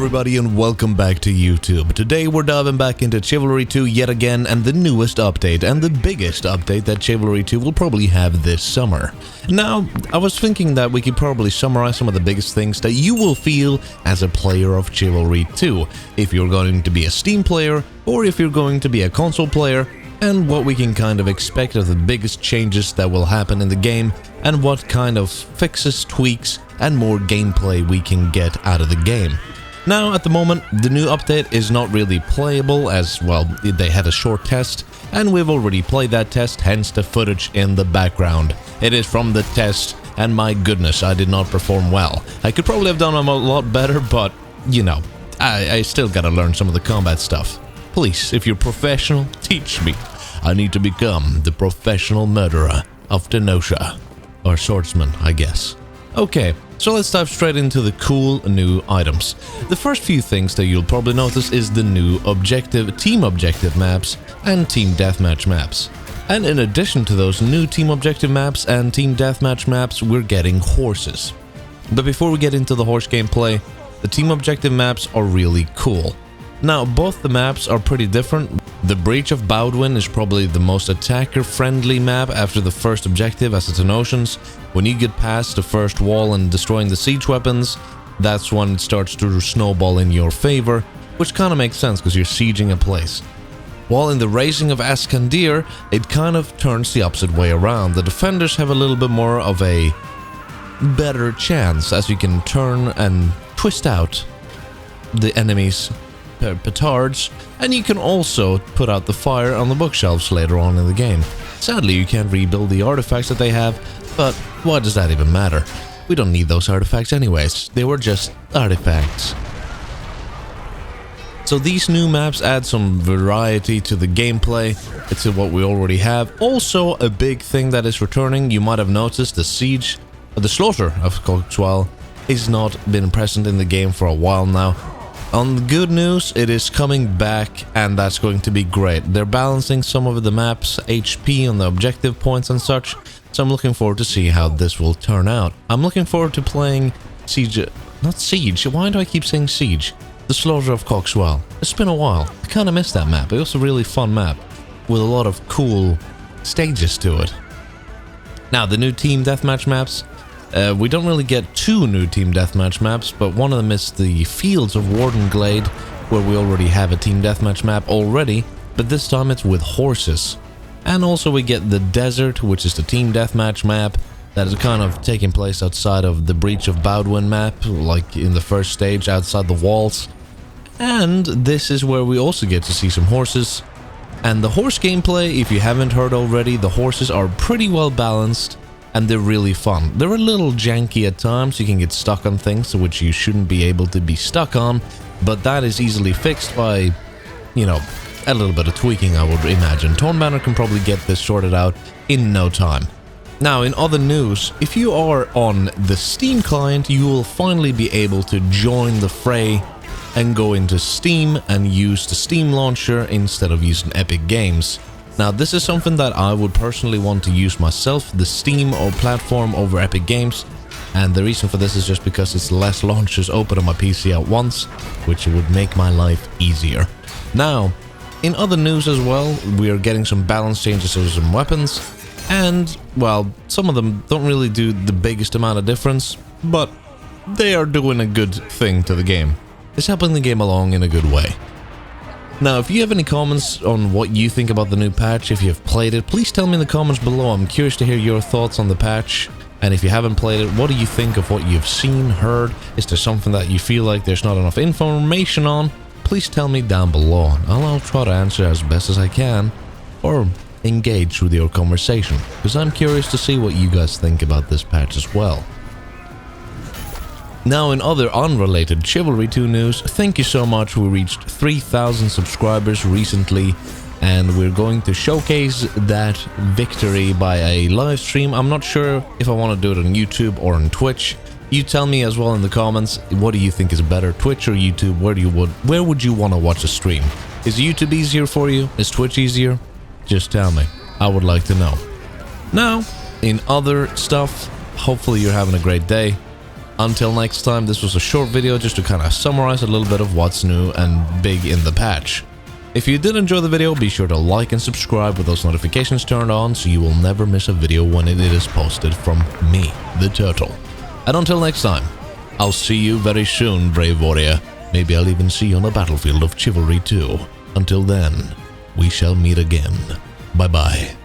everybody and welcome back to YouTube. Today we're diving back into Chivalry 2 yet again, and the newest update and the biggest update that Chivalry 2 will probably have this summer. Now, I was thinking that we could probably summarize some of the biggest things that you will feel as a player of Chivalry 2, if you're going to be a Steam player or if you're going to be a console player, and what we can kind of expect of the biggest changes that will happen in the game, and what kind of fixes, tweaks, and more gameplay we can get out of the game. Now, at the moment, the new update is not really playable as, well, they had a short test, and we've already played that test, hence the footage in the background. It is from the test, and my goodness, I did not perform well. I could probably have done a lot better, but, you know, I still gotta learn some of the combat stuff. Please, if you're professional, teach me. I need to become the professional murderer of Denosha. Or swordsman, I guess. Okay, so let's dive straight into the cool new items. The first few things that you'll probably notice is the new team objective maps and team deathmatch maps. And in addition to those new team objective maps and team deathmatch maps, we're getting horses. But before we get into the horse gameplay, the team objective maps are really cool. Now, both the maps are pretty different. The Breach of Bowdwin is probably the most attacker-friendly map after the first objective, as it's in Oceans. When you get past the first wall and destroying the siege weapons, that's when it starts to snowball in your favor, which kind of makes sense because you're sieging a place. While in the Raising of Ascandir, it kind of turns the opposite way around. The defenders have a little bit more of a better chance, as you can turn and twist out the enemies' petards, and you can also put out the fire on the bookshelves later on in the game. Sadly, you can't rebuild the artifacts that they have, but why does that even matter? We don't need those artifacts anyways, they were just artifacts. So these new maps add some variety to the gameplay, it's what we already have. Also, a big thing that is returning, you might have noticed, the slaughter of Coxwell has not been present in the game for a while now. On the good news, it is coming back, and that's going to be great. They're balancing some of the map's HP on the objective points and such, so I'm looking forward to see how this will turn out. I'm looking forward to playing not Siege, why do I keep saying Siege? The Slaughter of Coxwell. It's been a while, I kinda missed that map. It was a really fun map, with a lot of cool stages to it. Now, the new team deathmatch maps. We don't really get two new team deathmatch maps, but one of them is the Fields of Wardenglade, where we already have a team deathmatch map already, but this time it's with horses. And also we get the Desert, which is the team deathmatch map that is kind of taking place outside of the Breach of Bowdwin map, like in the first stage outside the walls. And this is where we also get to see some horses. And the horse gameplay, if you haven't heard already, the horses are pretty well balanced. And they're really fun. They're a little janky at times, you can get stuck on things which you shouldn't be able to be stuck on, but that is easily fixed by, you know, a little bit of tweaking, I would imagine. Tornbanner can probably get this sorted out in no time. Now, in other news, if you are on the Steam client, you will finally be able to join the fray and go into Steam and use the Steam launcher instead of using Epic Games. Now, this is something that I would personally want to use myself, the Steam or platform over Epic Games, and the reason for this is just because it's less launchers open on my PC at once, which would make my life easier. Now, in other news as well, we are getting some balance changes to some weapons, and, well, some of them don't really do the biggest amount of difference, but they are doing a good thing to the game. It's helping the game along in a good way. Now, if you have any comments on what you think about the new patch, if you've played it, please tell me in the comments below. I'm curious to hear your thoughts on the patch. And if you haven't played it, what do you think of what you've seen, heard? Is there something that you feel like there's not enough information on? Please tell me down below, and I'll try to answer as best as I can, or engage with your conversation, because I'm curious to see what you guys think about this patch as well. Now, in other unrelated Chivalry 2 news, thank you so much. We reached 3,000 subscribers recently, and we're going to showcase that victory by a live stream. I'm not sure if I want to do it on YouTube or on Twitch. You tell me as well in the comments, what do you think is better, Twitch or YouTube? Where would you want to watch a stream? Is YouTube easier for you? Is Twitch easier? Just tell me. I would like to know. Now, in other stuff, hopefully you're having a great day. Until next time, this was a short video just to kind of summarize a little bit of what's new and big in the patch. If you did enjoy the video, be sure to like and subscribe with those notifications turned on so you will never miss a video when it is posted from me, the Turtle. And until next time, I'll see you very soon, brave warrior. Maybe I'll even see you on the battlefield of Chivalry too. Until then, we shall meet again. Bye-bye.